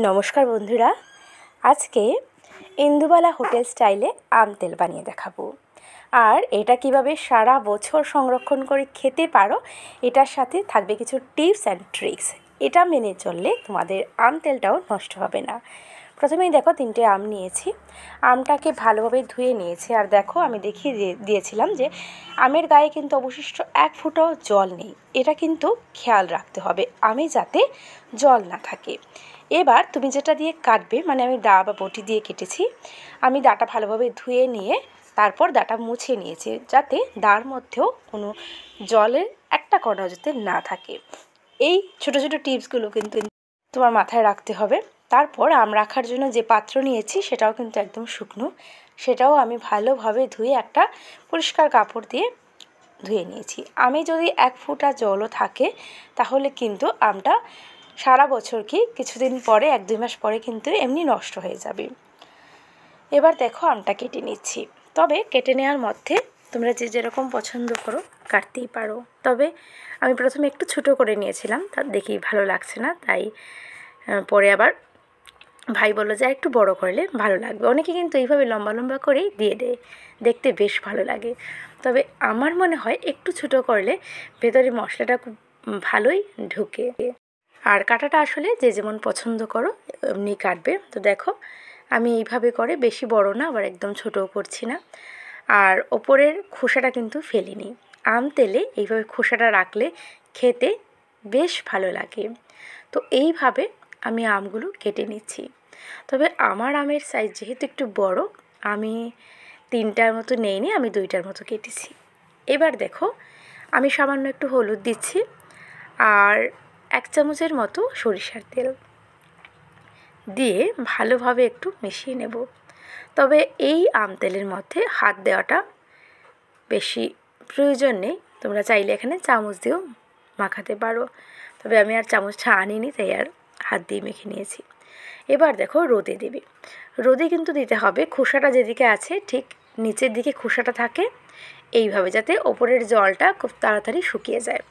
নমস্কার বন্ধুরা, আজকে ইন্দুবালা হোটেল স্টাইলে আম তেল বানিয়ে দেখাবো। আর এটা কিভাবে সারা বছর সংরক্ষণ করে খেতে পারো, এটার সাথে থাকবে কিছু টিপস অ্যান্ড ট্রিক্স। এটা মেনে চললে তোমাদের আম তেলটাও নষ্ট হবে না। প্রথমেই দেখো 3টে আম নিয়েছি, আমটাকে ভালোভাবে ধুয়ে নিয়েছি। আর দেখো আমি দেখিয়ে দিয়েছিলাম যে আমের গায়ে কিন্তু অবশিষ্ট 1 ফোঁটাও জল নেই। এটা কিন্তু খেয়াল রাখতে হবে আমে যাতে জল না থাকে। এবার তুমি যেটা দিয়ে কাটবে, মানে আমি দা বা বটি দিয়ে কেটেছি। আমি দাটা ভালোভাবে ধুয়ে নিয়ে তারপর দাটা মুছে নিয়েছি, যাতে দার মধ্যেও কোনো জলের একটা কণাও যাতে না থাকে। এই ছোটো ছোটো টিপসগুলো কিন্তু তোমার মাথায় রাখতে হবে। তারপর আম রাখার জন্য যে পাত্র নিয়েছি সেটাও কিন্তু একদম শুকনো, সেটাও আমি ভালোভাবে ধুয়ে একটা পরিষ্কার কাপড় দিয়ে ধুয়ে নিয়েছি। আমে যদি 1 ফোঁটা জলও থাকে তাহলে কিন্তু আমটা সারা বছর কি কিছুদিন পরে 1-2 মাস পরে কিন্তু এমনি নষ্ট হয়ে যাবে। এবার দেখো আমটা কেটে নিচ্ছি। তবে কেটে নেওয়ার মধ্যে তোমরা যে যেরকম পছন্দ করো কাটতেই পারো। তবে আমি প্রথমে একটু ছোটো করে নিয়েছিলাম, তা দেখি ভালো লাগছে না, তাই পরে আবার ভাই বললো যে একটু বড় করলে ভালো লাগবে। অনেকে কিন্তু এইভাবে লম্বা লম্বা করেই দিয়ে দেয়, দেখতে বেশ ভালো লাগে। তবে আমার মনে হয় একটু ছোটো করলে ভেতরে মশলাটা খুব ভালোই ঢুকে। আর কাটাটা আসলে যে যেমন পছন্দ করো এমনি কাটবে। তো দেখো আমি এইভাবে করে, বেশি বড় না আবার একদম ছোটও করছি না। আর ওপরের খোসাটা কিন্তু ফেলিনি। আম তেলে এইভাবে খোসাটা রাখলে খেতে বেশ ভালো লাগে। তো এইভাবে আমি আমগুলো কেটে নিচ্ছি। তবে আমার আমের সাইজ যেহেতু একটু বড়, আমি 3টার মতো নেইনি, আমি 2টার মতো কেটেছি। এবার দেখো আমি সামান্য একটু হলুদ দিচ্ছি আর 1 চামচের মতো সরিষার তেল দিয়ে ভালোভাবে একটু মিশিয়ে নেব। তবে এই আম তেলের মধ্যে হাত দেওয়াটা বেশি প্রয়োজন নেই, তোমরা চাইলে এখানে চামচ দিয়েও মাখাতে পারো। তবে আমি আর চামচটা আনিনি, তাই আর হাত দিয়ে মেখে নিয়েছি। এবার দেখো রোদে দেবে। রোদে কিন্তু দিতে হবে, খোসাটা যেদিকে আছে ঠিক নিচের দিকে খোসাটা থাকে এইভাবে, যাতে ওপরের জলটা খুব তাড়াতাড়ি শুকিয়ে যায়।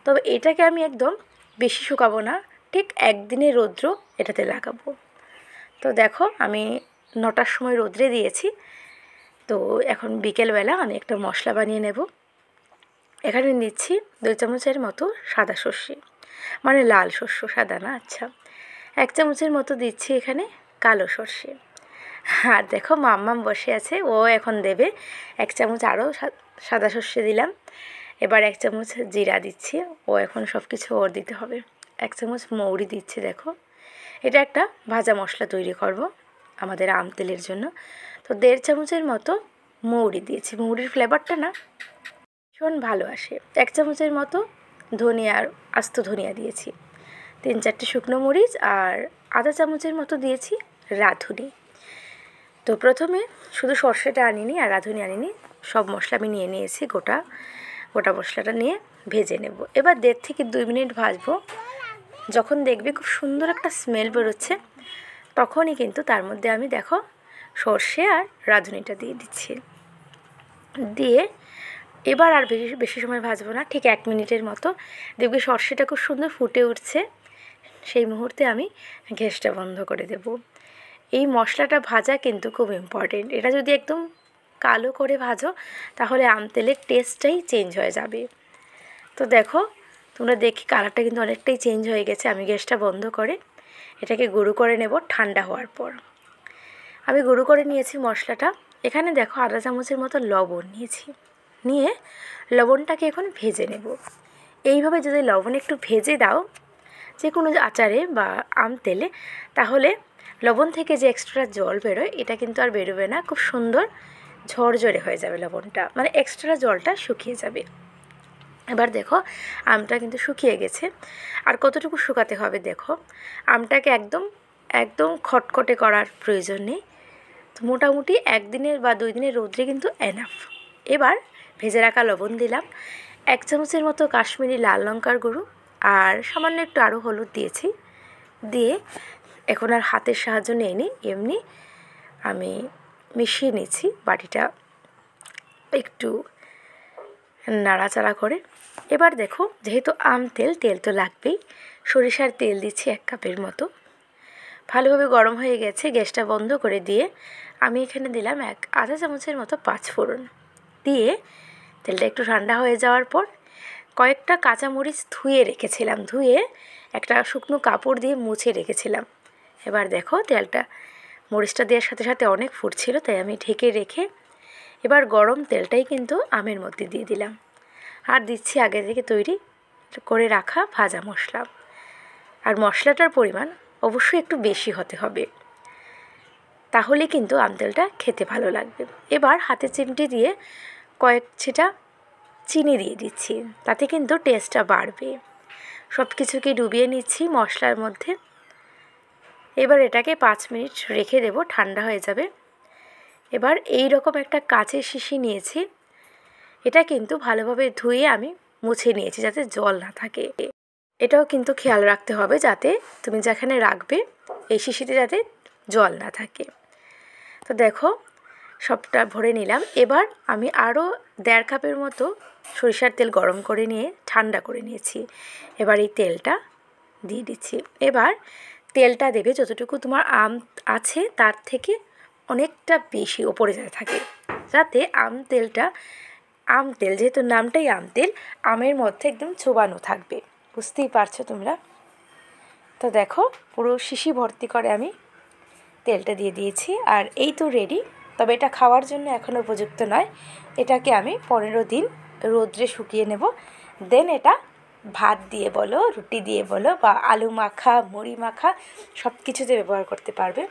তবে এটাকে আমি একদম বেশি শুকাবো না, ঠিক 1 দিনের রৌদ্র এটাতে লাগাবো। তো দেখো আমি 9টার সময় রোদ্রে দিয়েছি। তো এখন বিকেলবেলা আমি একটা মশলা বানিয়ে নেব। এখানে নিচ্ছি 2 চামচের মতো সাদা সর্ষে, মানে লাল শস্য, সাদা না। আচ্ছা, 1 চামচের মতো দিচ্ছি এখানে কালো সর্ষে। আর দেখো মাম্মাম বসে আছে, ও এখন দেবে 1 চামচ আরও সাদা সর্ষে দিলাম। এবার 1 চামচ জিরা দিচ্ছি, ও এখন সব কিছু ওর দিতে হবে। 1 চামচ মৌরি দিচ্ছি। দেখো এটা একটা ভাজা মশলা তৈরি করব আমাদের আম তেলের জন্য। তো 1.5 চামচের মতো মৌরি দিয়েছি, মৌরির ফ্লেভারটা না ভীষণ ভালো আসে। 1 চামচের মতো ধনিয়ার আস্ত ধনিয়া দিয়েছি, 3-4টে শুকনো মরিচ আর আধা চামচের মতো দিয়েছি রাঁধুনি। তো প্রথমে শুধু সর্ষেটা আনিনি আর রাঁধুনি আনিনি, সব মশলা আমি নিয়ে নিয়েছি, গোটা মশলাটা নিয়ে ভেজে নেব। এবার 1.5 থেকে 2 মিনিট ভাজবো। যখন দেখবে খুব সুন্দর একটা স্মেল বেরোচ্ছে, তখনই কিন্তু তার মধ্যে আমি দেখো সর্ষে আর রাঁধুনিটা দিয়ে দিচ্ছি। দিয়ে এবার আর বেশি সময় ভাজবো না, ঠিক 1 মিনিটের মতো। দেখবে সর্ষেটা খুব সুন্দর ফুটে উঠছে, সেই মুহূর্তে আমি গ্যাসটা বন্ধ করে দেব। এই মশলাটা ভাজা কিন্তু খুব ইম্পর্টেন্ট। এটা যদি একদম কালো করে ভাজো তাহলে আম তেলের টেস্টটাই চেঞ্জ হয়ে যাবে। তো দেখো তোমরা দেখি কালারটা কিন্তু অনেকটাই চেঞ্জ হয়ে গেছে। আমি গ্যাসটা বন্ধ করে এটাকে গুঁড়ো করে নেব ঠান্ডা হওয়ার পর। আমি গুঁড়ো করে নিয়েছি মশলাটা। এখানে দেখো আধা চামচের মতো লবণ নিয়েছি, নিয়ে লবণটাকে এখন ভেজে নেব। এইভাবে যদি লবণ একটু ভেজে দাও যে কোনো আচারে বা আম তেলে, তাহলে লবণ থেকে যে এক্সট্রা জল বেরোয় এটা কিন্তু আর বেরোবে না, খুব সুন্দর ঝরঝরে হয়ে যাবে লবণটা, মানে এক্সট্রা জলটা শুকিয়ে যাবে। এবার দেখো আমটা কিন্তু শুকিয়ে গেছে। আর কতটুকু শুকাতে হবে দেখো, আমটাকে একদম খটখটে করার প্রয়োজন নেই। তো মোটামুটি 1 দিনের বা 2 দিনের রৌদ্রে কিন্তু এনাফ। এবার ভেজে রাখা লবণ দিলাম, 1 চামচের মতো কাশ্মীরি লাল লঙ্কার গুঁড়ো আর সামান্য একটু আরও হলুদ দিয়েছি। দিয়ে এখন আর হাতের সাহায্য নিইনি, এমনি আমি মিশিয়ে নিচ্ছি বাটিটা একটু নাড়াচাড়া করে। এবার দেখো যেহেতু আম তেল তো লাগবেই, সরিষার তেল দিচ্ছি 1 কাপের মতো। ভালোভাবে গরম হয়ে গেছে। গ্যাসটা বন্ধ করে দিয়ে আমি এখানে দিলাম আধা চামচের মতো পাঁচফোড়ন দিয়ে তেলটা একটু ঠান্ডা হয়ে যাওয়ার পর কয়েকটা কাঁচামরিচ ধুয়ে রেখেছিলাম, ধুয়ে একটা শুকনো কাপড় দিয়ে মুছে রেখেছিলাম। এবার দেখো তেলটা মরিচটা দেওয়ার সাথে সাথে অনেক ফুটছিল, তাই আমি ঢেকে রেখে এবার গরম তেলটাই কিন্তু আমের মধ্যে দিয়ে দিলাম আর দিচ্ছি আগে থেকে তৈরি করে রাখা ভাজা মশলা। আর মশলাটার পরিমাণ অবশ্যই একটু বেশি হতে হবে, তাহলে কিন্তু আম তেলটা খেতে ভালো লাগবে। এবার হাতে চিমটি দিয়ে কয়েক ছিটা চিনি দিয়ে দিচ্ছি, তাতে কিন্তু টেস্টটা বাড়বে। সব কিছুকে ডুবিয়ে নিচ্ছি মশলার মধ্যে। এবার এটাকে 5 মিনিট রেখে দেব, ঠান্ডা হয়ে যাবে। এবার এই রকম একটা কাঁচের শিশি নিয়েছি, এটা কিন্তু ভালোভাবে ধুয়ে আমি মুছে নিয়েছি যাতে জল না থাকে। এটাও কিন্তু খেয়াল রাখতে হবে যাতে তুমি যেখানে রাখবে এই শিশিতে যাতে জল না থাকে। তো দেখো সবটা ভরে নিলাম। এবার আমি আরও 1.5 কাপের মতো সরিষার তেল গরম করে নিয়ে ঠান্ডা করে নিয়েছি। এবার এই তেলটা দিয়ে দিচ্ছি। এবার তেলটা দেবে যতটুকু তোমার আম আছে তার থেকে অনেকটা বেশি ওপরে যাতে থাকে, যাতে আম তেল যেহেতু নামটাই আম তেল, আমের মধ্যে একদম চোবানো থাকবে। বুঝতেই পারছো তোমরা। তো দেখো পুরো শিশি ভর্তি করে আমি তেলটা দিয়ে দিয়েছি আর এই তো রেডি। তবে এটা খাওয়ার জন্য এখনও উপযুক্ত নয়, এটাকে আমি 15 দিন রোদ্রে শুকিয়ে নেব। দেন এটা ভাত দিয়ে বলো, রুটি দিয়ে বলো বা আলু মাখা, মুড়ি মাখা সব কিছুতে ব্যবহার করতে পারবে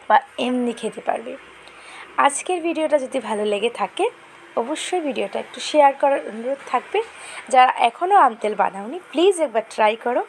বা এমনি খেতে পারবে। আজকের ভিডিওটা যদি ভালো লেগে থাকে অবশ্যই ভিডিওটা একটু শেয়ার করার অনুরোধ থাকবে। যারা এখনও আম তেল বানাওনি প্লিজ একবার ট্রাই করো।